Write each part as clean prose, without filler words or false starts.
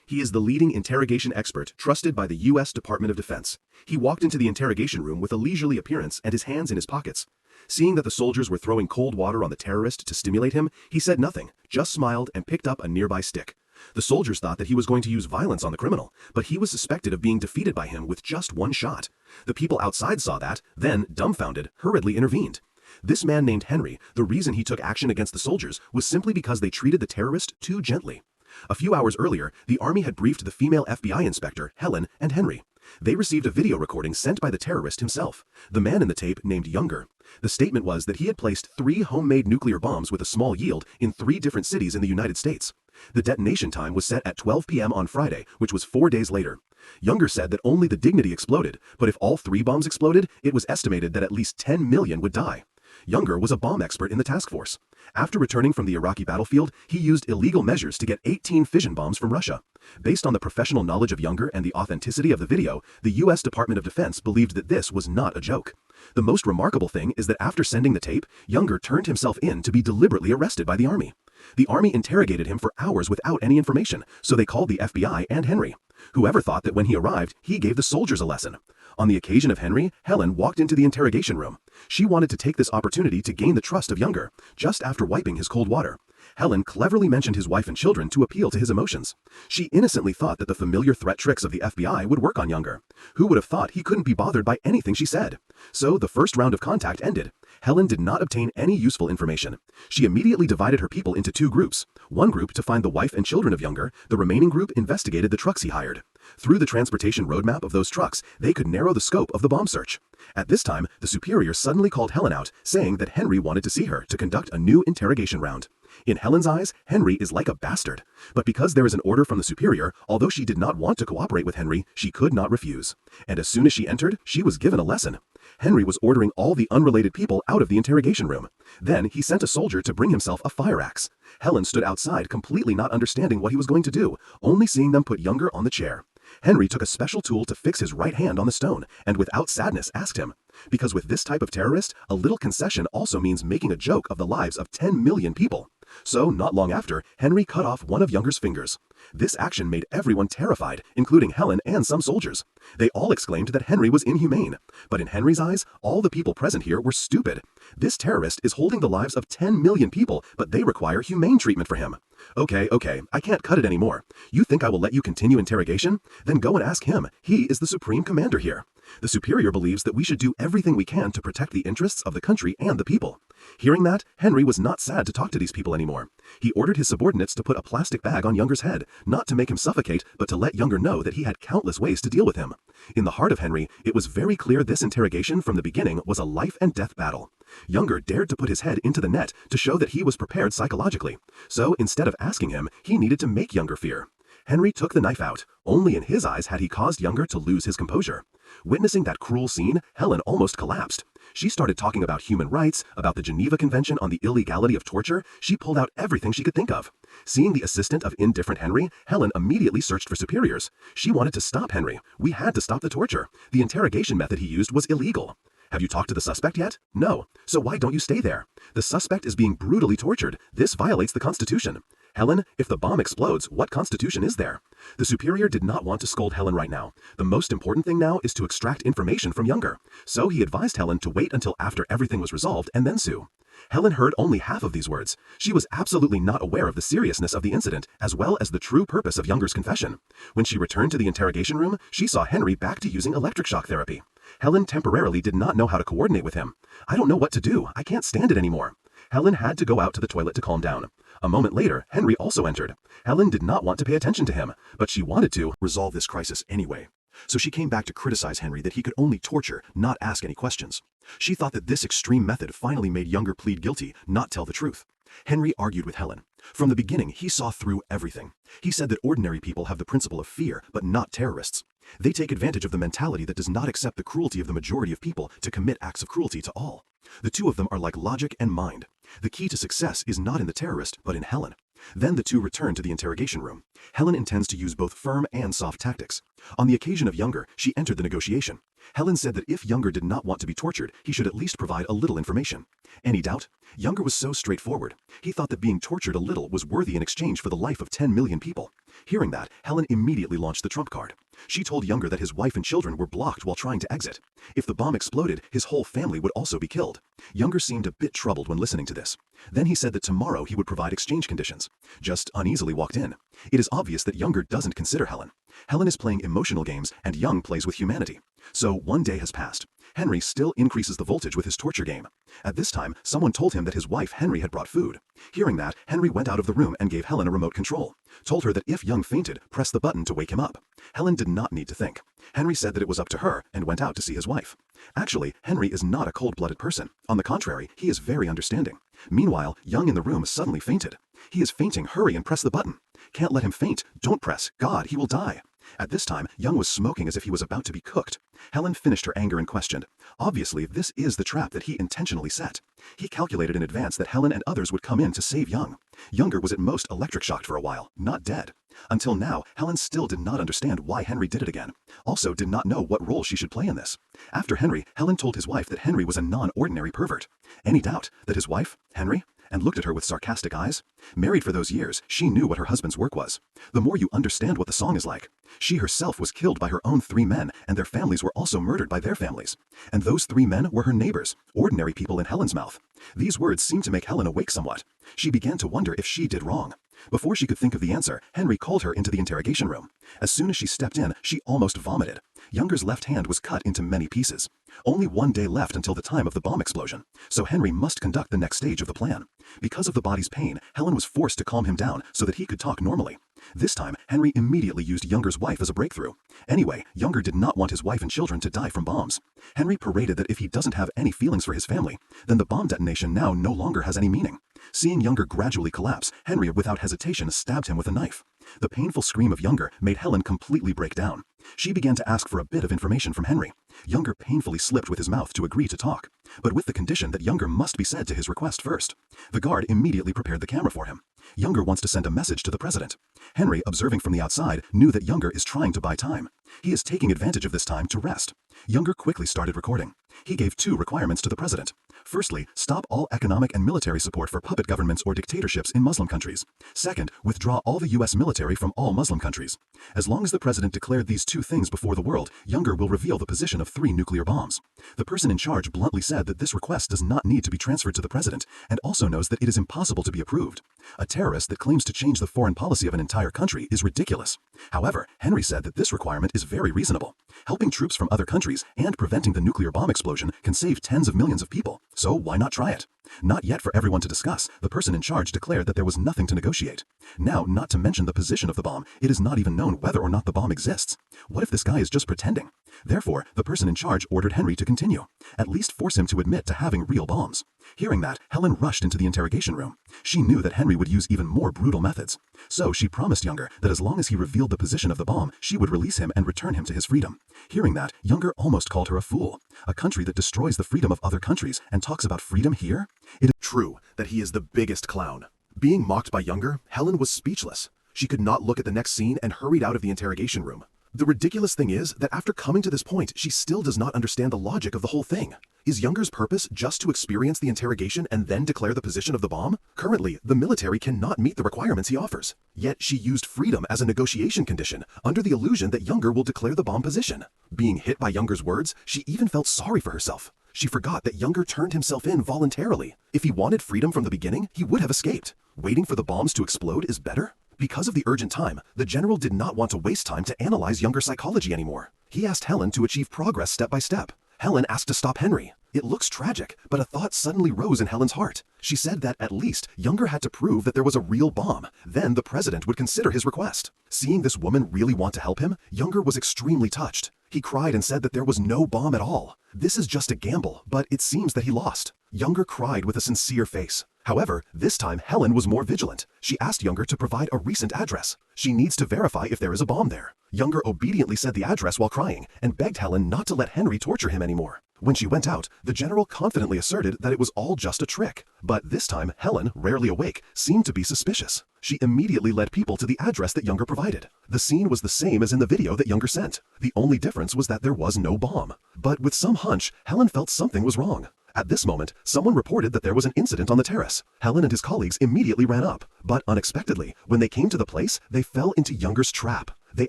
He is the leading interrogation expert trusted by the U.S. Department of Defense. He walked into the interrogation room with a leisurely appearance and his hands in his pockets. Seeing that the soldiers were throwing cold water on the terrorist to stimulate him, he said nothing, just smiled and picked up a nearby stick. The soldiers thought that he was going to use violence on the criminal, but he was suspected of being defeated by him with just one shot. The people outside saw that, then, dumbfounded, hurriedly intervened. This man named Henry, the reason he took action against the soldiers was simply because they treated the terrorist too gently. A few hours earlier, the Army had briefed the female FBI inspector, Helen, and Henry. They received a video recording sent by the terrorist himself, the man in the tape named Younger. The statement was that he had placed 3 homemade nuclear bombs with a small yield in 3 different cities in the United States. The detonation time was set at 12 p.m. on Friday, which was 4 days later. Younger said that only the Dignity exploded, but if all 3 bombs exploded, it was estimated that at least 10 million would die. Younger was a bomb expert in the task force. After returning from the Iraqi battlefield, he used illegal measures to get 18 fission bombs from Russia. Based on the professional knowledge of Younger and the authenticity of the video, the U.S. Department of Defense believed that this was not a joke. The most remarkable thing is that after sending the tape, Younger turned himself in to be deliberately arrested by the Army. The Army interrogated him for hours without any information, so they called the FBI and Henry. Whoever thought that when he arrived, he gave the soldiers a lesson? On the occasion of Henry, Helen walked into the interrogation room. She wanted to take this opportunity to gain the trust of Younger, just after wiping his cold water. Helen cleverly mentioned his wife and children to appeal to his emotions. She innocently thought that the familiar threat tricks of the FBI would work on Younger. Who would have thought he couldn't be bothered by anything she said? So the first round of contact ended. Helen did not obtain any useful information. She immediately divided her people into 2 groups. One group to find the wife and children of Younger, the remaining group investigated the trucks he hired. Through the transportation roadmap of those trucks, they could narrow the scope of the bomb search. At this time, the superior suddenly called Helen out, saying that Henry wanted to see her to conduct a new interrogation round. In Helen's eyes, Henry is like a bastard. But because there is an order from the superior, although she did not want to cooperate with Henry, she could not refuse. And as soon as she entered, she was given a lesson. Henry was ordering all the unrelated people out of the interrogation room. Then he sent a soldier to bring himself a fire axe. Helen stood outside, completely not understanding what he was going to do, only seeing them put Younger on the chair. Henry took a special tool to fix his right hand on the stone, and without sadness asked him, because with this type of terrorist, a little concession also means making a joke of the lives of 10 million people. So, not long after, Henry cut off one of Younger's fingers. This action made everyone terrified, including Helen and some soldiers. They all exclaimed that Henry was inhumane. But in Henry's eyes, all the people present here were stupid. This terrorist is holding the lives of 10 million people, but they require humane treatment for him. Okay, I can't cut it anymore. You think I will let you continue interrogation? Then go and ask him. He is the supreme commander here. The superior believes that we should do everything we can to protect the interests of the country and the people. Hearing that, Henry was not sad to talk to these people anymore. He ordered his subordinates to put a plastic bag on Younger's head, not to make him suffocate, but to let Younger know that he had countless ways to deal with him. In the heart of Henry, it was very clear this interrogation from the beginning was a life and death battle. Younger dared to put his head into the net to show that he was prepared psychologically. So instead of asking him, he needed to make Younger fear. Henry took the knife out. Only in his eyes had he caused Younger to lose his composure. Witnessing that cruel scene, Helen almost collapsed. She started talking about human rights, about the Geneva Convention on the illegality of torture. She pulled out everything she could think of. Seeing the assistant of indifferent Henry, Helen immediately searched for superiors. She wanted to stop Henry. We had to stop the torture. The interrogation method he used was illegal. Have you talked to the suspect yet? No. So why don't you stay there? The suspect is being brutally tortured. This violates the Constitution. Helen, if the bomb explodes, what constitution is there? The superior did not want to scold Helen right now. The most important thing now is to extract information from Younger. So he advised Helen to wait until after everything was resolved and then sue. Helen heard only half of these words. She was absolutely not aware of the seriousness of the incident, as well as the true purpose of Younger's confession. When she returned to the interrogation room, she saw Henry back to using electric shock therapy. Helen temporarily did not know how to coordinate with him. I don't know what to do. I can't stand it anymore. Helen had to go out to the toilet to calm down. A moment later, Henry also entered. Helen did not want to pay attention to him, but she wanted to resolve this crisis anyway. So she came back to criticize Henry that he could only torture, not ask any questions. She thought that this extreme method finally made Younger plead guilty, not tell the truth. Henry argued with Helen. From the beginning, he saw through everything. He said that ordinary people have the principle of fear, but not terrorists. They take advantage of the mentality that does not accept the cruelty of the majority of people to commit acts of cruelty to all. The two of them are like logic and mind. The key to success is not in the terrorist, but in Helen. Then the two return to the interrogation room. Helen intends to use both firm and soft tactics. On the occasion of Younger, she entered the negotiation. Helen said that if Younger did not want to be tortured, he should at least provide a little information. Any doubt? Younger was so straightforward. He thought that being tortured a little was worthy in exchange for the life of 10 million people. Hearing that, Helen immediately launched the trump card. She told Younger that his wife and children were blocked while trying to exit. If the bomb exploded, his whole family would also be killed. Younger seemed a bit troubled when listening to this. Then he said that tomorrow he would provide exchange conditions. Just uneasily walked in. It is obvious that Younger doesn't consider Helen. Helen is playing emotional games and Young plays with humanity. So one day has passed. Henry still increases the voltage with his torture game. At this time, someone told him that his wife Henry had brought food. Hearing that, Henry went out of the room and gave Helen a remote control. Told her that if Young fainted, press the button to wake him up. Helen did not need to think. Henry said that it was up to her and went out to see his wife. Actually, Henry is not a cold-blooded person. On the contrary, he is very understanding. Meanwhile, Young in the room suddenly fainted. He is fainting, hurry and press the button. Can't let him faint, don't press, God, he will die. At this time, Young was smoking as if he was about to be cooked. Helen finished her anger and questioned. Obviously, this is the trap that he intentionally set. He calculated in advance that Helen and others would come in to save Young. Younger was at most electric shocked for a while, not dead. Until now, Helen still did not understand why Henry did it again. Also did not know what role she should play in this. After Henry, Helen told his wife that Henry was a non-ordinary pervert. Any doubt that his wife, Henry, and looked at her with sarcastic eyes? Married for those years, she knew what her husband's work was. The more you understand what the song is like. She herself was killed by her own 3 men, and their families were also murdered by their families. And those 3 men were her neighbors, ordinary people in Helen's mouth. These words seemed to make Helen awake somewhat. She began to wonder if she did wrong. Before she could think of the answer, Henry called her into the interrogation room. As soon as she stepped in, she almost vomited. Younger's left hand was cut into many pieces. Only 1 day left until the time of the bomb explosion, so Henry must conduct the next stage of the plan. Because of the body's pain, Helen was forced to calm him down so that he could talk normally. This time, Henry immediately used Younger's wife as a breakthrough. Anyway, Younger did not want his wife and children to die from bombs. Henry paraded that if he doesn't have any feelings for his family, then the bomb detonation now no longer has any meaning. Seeing Younger gradually collapse, Henry without hesitation stabbed him with a knife. The painful scream of Younger made Helen completely break down. She began to ask for a bit of information from Henry. Younger painfully slipped with his mouth to agree to talk, but with the condition that Younger must be said to his request first. The guard immediately prepared the camera for him. Younger wants to send a message to the president. Henry, observing from the outside, knew that Younger is trying to buy time. He is taking advantage of this time to rest. Younger quickly started recording. He gave 2 requirements to the president. Firstly, stop all economic and military support for puppet governments or dictatorships in Muslim countries. Second, withdraw all the U.S. military from all Muslim countries. As long as the president declared these 2 things before the world, Younger will reveal the position of 3 nuclear bombs. The person in charge bluntly said that this request does not need to be transferred to the president, and also knows that it is impossible to be approved. A terrorist that claims to change the foreign policy of an entire country is ridiculous. However, Henry said that this requirement is very reasonable. Helping troops from other countries and preventing the nuclear bomb explosion can save tens of millions of people, so why not try it? Not yet for everyone to discuss, the person in charge declared that there was nothing to negotiate. Now, not to mention the position of the bomb, it is not even known whether or not the bomb exists. What if this guy is just pretending? Therefore, the person in charge ordered Henry to continue. At least force him to admit to having real bombs. Hearing that, Helen rushed into the interrogation room. She knew that Henry would use even more brutal methods. So she promised Younger that as long as he revealed the position of the bomb, she would release him and return him to his freedom. Hearing that, Younger almost called her a fool. A country that destroys the freedom of other countries and talks about freedom here? It is true that he is the biggest clown. Being mocked by Younger, Helen was speechless. She could not look at the next scene and hurried out of the interrogation room. The ridiculous thing is that after coming to this point, she still does not understand the logic of the whole thing. Is Younger's purpose just to experience the interrogation and then declare the position of the bomb? Currently, the military cannot meet the requirements he offers. Yet she used freedom as a negotiation condition, under the illusion that Younger will declare the bomb position. Being hit by Younger's words, she even felt sorry for herself. She forgot that Younger turned himself in voluntarily. If he wanted freedom from the beginning, he would have escaped. Waiting for the bombs to explode is better? Because of the urgent time, the general did not want to waste time to analyze Younger's psychology anymore. He asked Helen to achieve progress step by step. Helen asked to stop Henry. It looks tragic, but a thought suddenly rose in Helen's heart. She said that at least Younger had to prove that there was a real bomb. Then the president would consider his request. Seeing this woman really want to help him, Younger was extremely touched. He cried and said that there was no bomb at all. This is just a gamble, but it seems that he lost. Younger cried with a sincere face. However, this time Helen was more vigilant. She asked Younger to provide a recent address. She needs to verify if there is a bomb there. Younger obediently said the address while crying and begged Helen not to let Henry torture him anymore. When she went out, the general confidently asserted that it was all just a trick. But this time, Helen, rarely awake, seemed to be suspicious. She immediately led people to the address that Younger provided. The scene was the same as in the video that Younger sent. The only difference was that there was no bomb. But with some hunch, Helen felt something was wrong. At this moment, someone reported that there was an incident on the terrace. Helen and his colleagues immediately ran up, but unexpectedly, when they came to the place, they fell into Younger's trap. They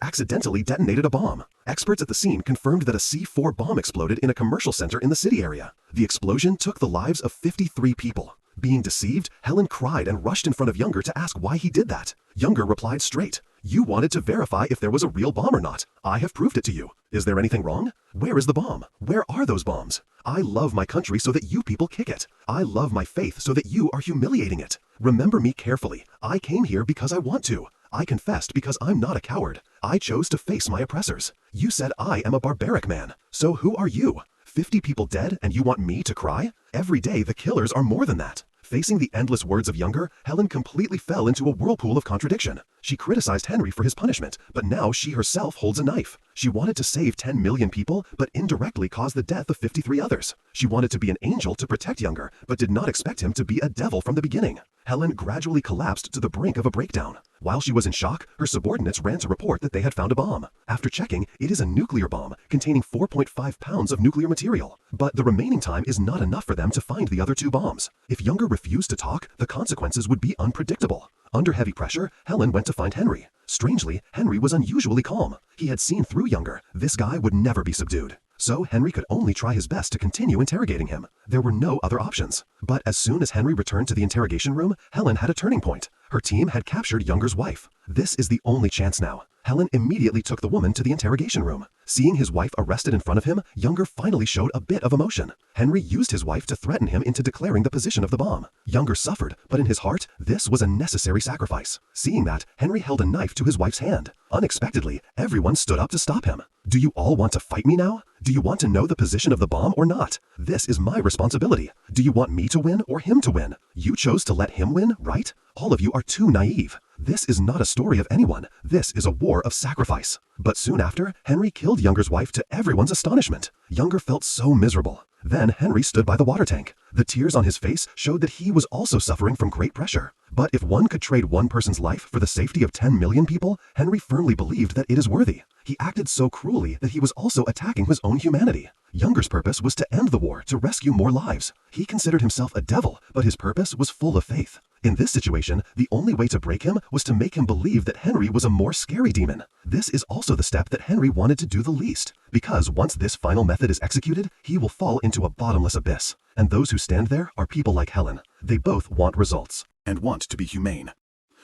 accidentally detonated a bomb. Experts at the scene confirmed that a C4 bomb exploded in a commercial center in the city area. The explosion took the lives of 53 people. Being deceived, Helen cried and rushed in front of Younger to ask why he did that. Younger replied straight, "You wanted to verify if there was a real bomb or not. I have proved it to you. Is there anything wrong? Where is the bomb? Where are those bombs? I love my country so that you people kick it. I love my faith so that you are humiliating it. Remember me carefully. I came here because I want to. I confessed because I'm not a coward. I chose to face my oppressors. You said I am a barbaric man. So who are you? 50 people dead and you want me to cry? Every day the killers are more than that." Facing the endless words of Younger, Helen completely fell into a whirlpool of contradiction. She criticized Henry for his punishment, but now she herself holds a knife. She wanted to save 10 million people, but indirectly caused the death of 53 others. She wanted to be an angel to protect Younger, but did not expect him to be a devil from the beginning. Helen gradually collapsed to the brink of a breakdown. While she was in shock, her subordinates ran to report that they had found a bomb. After checking, it is a nuclear bomb containing 4.5 pounds of nuclear material. But the remaining time is not enough for them to find the other 2 bombs. If Younger refused to talk, the consequences would be unpredictable. Under heavy pressure, Helen went to find Henry. Strangely, Henry was unusually calm. He had seen through Younger. This guy would never be subdued. So Henry could only try his best to continue interrogating him. There were no other options. But as soon as Henry returned to the interrogation room, Helen had a turning point. Her team had captured Younger's wife. This is the only chance now. Helen immediately took the woman to the interrogation room. Seeing his wife arrested in front of him, Younger finally showed a bit of emotion. Henry used his wife to threaten him into declaring the position of the bomb. Younger suffered, but in his heart, this was a necessary sacrifice. Seeing that, Henry held a knife to his wife's hand. Unexpectedly, everyone stood up to stop him. "Do you all want to fight me now? Do you want to know the position of the bomb or not? This is my responsibility. Do you want me to win or him to win? You chose to let him win, right? All of you are too naive. This is not a story of anyone. This is a war of sacrifice." But soon after, Henry killed Younger's wife to everyone's astonishment. Younger felt so miserable. Then Henry stood by the water tank. The tears on his face showed that he was also suffering from great pressure. But if one could trade one person's life for the safety of 10 million people, Henry firmly believed that it is worthy. He acted so cruelly that he was also attacking his own humanity. Younger's purpose was to end the war, to rescue more lives. He considered himself a devil, but his purpose was full of faith. In this situation, the only way to break him was to make him believe that Henry was a more scary demon. This is also the step that Henry wanted to do the least, because once this final method is executed, he will fall into a bottomless abyss. And those who stand there are people like Helen. They both want results. And want to be humane.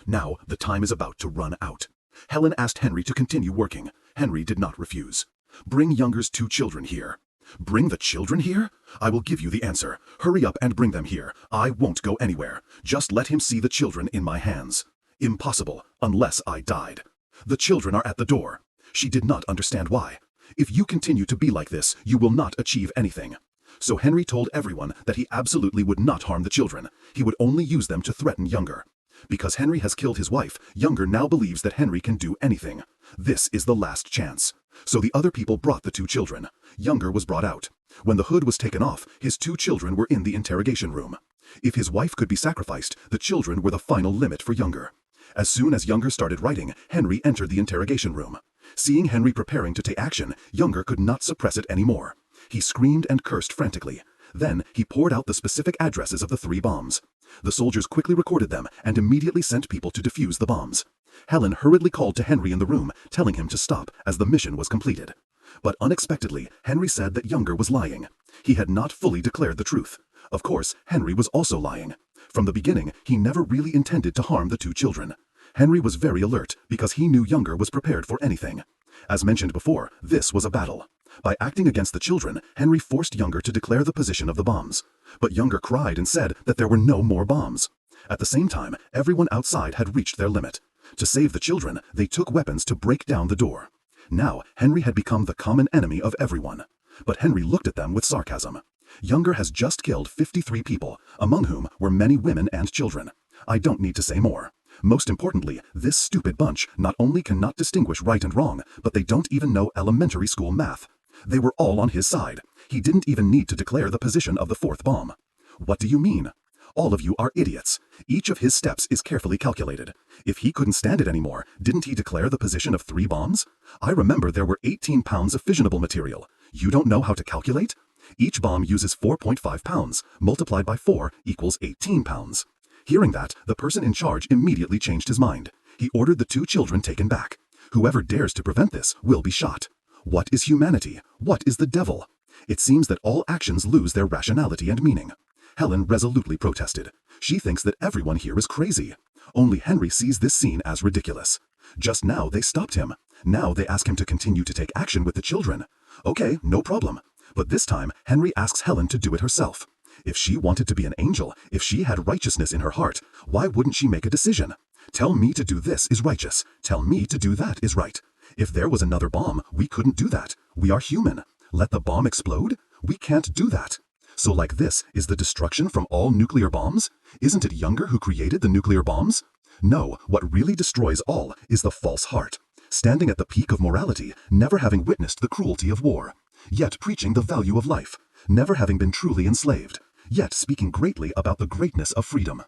Now, the time is about to run out. Helen asked Henry to continue working. Henry did not refuse. "Bring Younger's 2 children here." "Bring the children here? I will give you the answer. Hurry up and bring them here. I won't go anywhere. Just let him see the children in my hands." "Impossible, unless I died." "The children are at the door." She did not understand why. "If you continue to be like this, you will not achieve anything." So Henry told everyone that he absolutely would not harm the children. He would only use them to threaten Younger. Because Henry has killed his wife, Younger now believes that Henry can do anything. This is the last chance. So the other people brought the 2 children. Younger was brought out. When the hood was taken off, his 2 children were in the interrogation room. If his wife could be sacrificed, the children were the final limit for Younger. As soon as Younger started writing, Henry entered the interrogation room. Seeing Henry preparing to take action, Younger could not suppress it anymore. He screamed and cursed frantically. Then he poured out the specific addresses of the 3 bombs. The soldiers quickly recorded them and immediately sent people to defuse the bombs. Helen hurriedly called to Henry in the room, telling him to stop as the mission was completed. But unexpectedly, Henry said that Younger was lying. He had not fully declared the truth. Of course, Henry was also lying. From the beginning, he never really intended to harm the 2 children. Henry was very alert because he knew Younger was prepared for anything. As mentioned before, this was a battle. By acting against the children, Henry forced Younger to declare the position of the bombs. But Younger cried and said that there were no more bombs. At the same time, everyone outside had reached their limit. To save the children, they took weapons to break down the door. Now, Henry had become the common enemy of everyone. But Henry looked at them with sarcasm. Younger has just killed 53 people, among whom were many women and children. I don't need to say more. Most importantly, this stupid bunch not only cannot distinguish right and wrong, but they don't even know elementary school math. They were all on his side. He didn't even need to declare the position of the 4th bomb. What do you mean? All of you are idiots. Each of his steps is carefully calculated. If he couldn't stand it anymore, didn't he declare the position of 3 bombs? I remember there were 18 pounds of fissionable material. You don't know how to calculate? Each bomb uses 4.5 pounds, multiplied by 4 equals 18 pounds. Hearing that, the person in charge immediately changed his mind. He ordered the 2 children taken back. Whoever dares to prevent this will be shot. What is humanity? What is the devil? It seems that all actions lose their rationality and meaning. Helen resolutely protested. She thinks that everyone here is crazy. Only Henry sees this scene as ridiculous. Just now they stopped him. Now they ask him to continue to take action with the children. Okay, no problem. But this time, Henry asks Helen to do it herself. If she wanted to be an angel, if she had righteousness in her heart, why wouldn't she make a decision? Tell me to do this is righteous. Tell me to do that is right. If there was another bomb, we couldn't do that. We are human. Let the bomb explode? We can't do that. So like this is the destruction from all nuclear bombs? Isn't it Younger who created the nuclear bombs? No, what really destroys all is the false heart. Standing at the peak of morality, never having witnessed the cruelty of war. Yet preaching the value of life. Never having been truly enslaved. Yet speaking greatly about the greatness of freedom.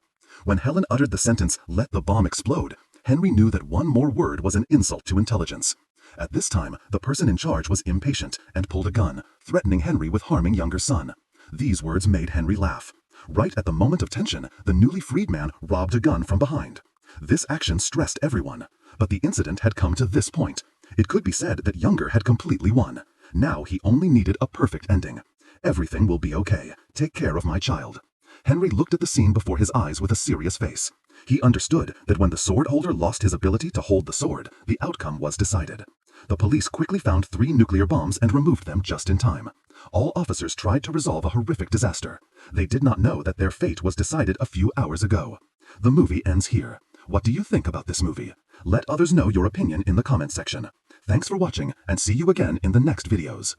When Helen uttered the sentence, "Let the bomb explode," Henry knew that one more word was an insult to intelligence. At this time, the person in charge was impatient and pulled a gun, threatening Henry with harming Younger's son. These words made Henry laugh. Right at the moment of tension, the newly freed man robbed a gun from behind. This action stressed everyone. But the incident had come to this point. It could be said that Younger had completely won. Now he only needed a perfect ending. Everything will be okay. Take care of my child. Henry looked at the scene before his eyes with a serious face. He understood that when the sword holder lost his ability to hold the sword, the outcome was decided. The police quickly found 3 nuclear bombs and removed them just in time. All officers tried to resolve a horrific disaster. They did not know that their fate was decided a few hours ago. The movie ends here. What do you think about this movie? Let others know your opinion in the comment section. Thanks for watching, and see you again in the next videos.